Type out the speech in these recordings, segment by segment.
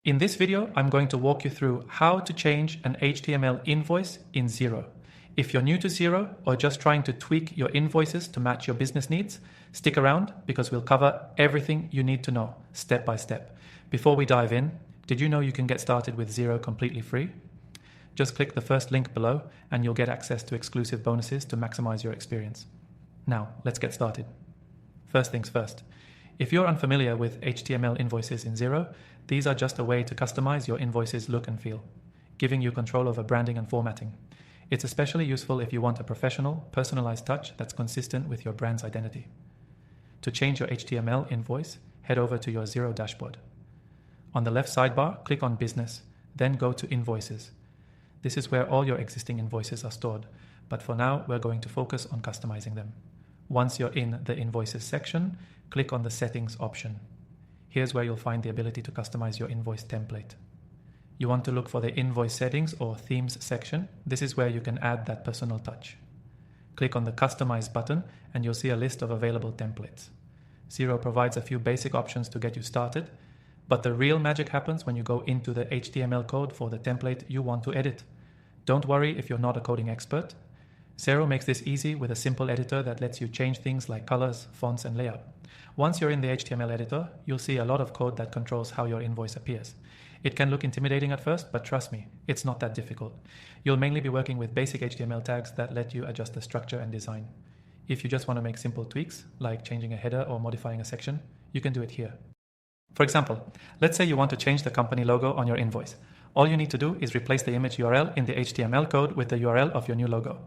In this video, I'm going to walk you through how to change an HTML invoice in Xero. If you're new to Xero or just trying to tweak your invoices to match your business needs, stick around because we'll cover everything you need to know step by step. Before we dive in, did you know you can get started with Xero completely free? Just click the first link below and you'll get access to exclusive bonuses to maximize your experience. Now, let's get started. First things first. If you're unfamiliar with HTML invoices in Xero, these are just a way to customize your invoices' look and feel, giving you control over branding and formatting. It's especially useful if you want a professional, personalized touch that's consistent with your brand's identity. To change your HTML invoice, head over to your Xero dashboard. On the left sidebar, click on Business, then go to Invoices. This is where all your existing invoices are stored, but for now, we're going to focus on customizing them. Once you're in the Invoices section, click on the Settings option. Here's where you'll find the ability to customize your invoice template. You want to look for the Invoice Settings or Themes section. This is where you can add that personal touch. Click on the Customize button and you'll see a list of available templates. Xero provides a few basic options to get you started, but the real magic happens when you go into the HTML code for the template you want to edit. Don't worry if you're not a coding expert. Xero makes this easy with a simple editor that lets you change things like colors, fonts, and layout. Once you're in the HTML editor, you'll see a lot of code that controls how your invoice appears. It can look intimidating at first, but trust me, it's not that difficult. You'll mainly be working with basic HTML tags that let you adjust the structure and design. If you just want to make simple tweaks, like changing a header or modifying a section, you can do it here. For example, let's say you want to change the company logo on your invoice. All you need to do is replace the image URL in the HTML code with the URL of your new logo.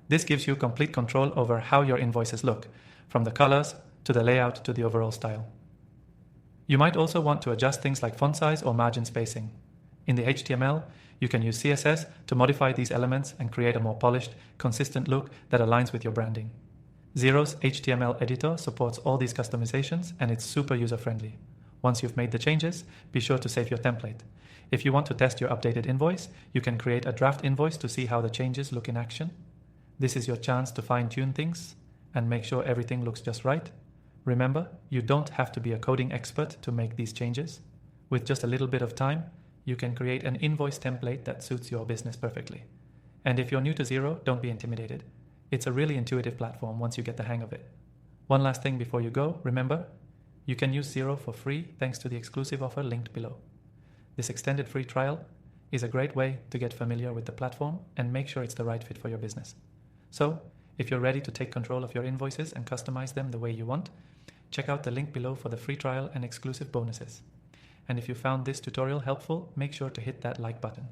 This gives you complete control over how your invoices look, from the colors to the layout to the overall style. You might also want to adjust things like font size or margin spacing. In the HTML, you can use CSS to modify these elements and create a more polished, consistent look that aligns with your branding. Xero's HTML editor supports all these customizations and it's super user-friendly. Once you've made the changes, be sure to save your template. If you want to test your updated invoice, you can create a draft invoice to see how the changes look in action. This is your chance to fine-tune things and make sure everything looks just right. Remember, you don't have to be a coding expert to make these changes. With just a little bit of time, you can create an invoice template that suits your business perfectly. And if you're new to Xero, don't be intimidated. It's a really intuitive platform once you get the hang of it. One last thing before you go, remember, you can use Xero for free thanks to the exclusive offer linked below. This extended free trial is a great way to get familiar with the platform and make sure it's the right fit for your business. So, if you're ready to take control of your invoices and customize them the way you want, check out the link below for the free trial and exclusive bonuses. And if you found this tutorial helpful, make sure to hit that like button.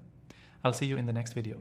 I'll see you in the next video.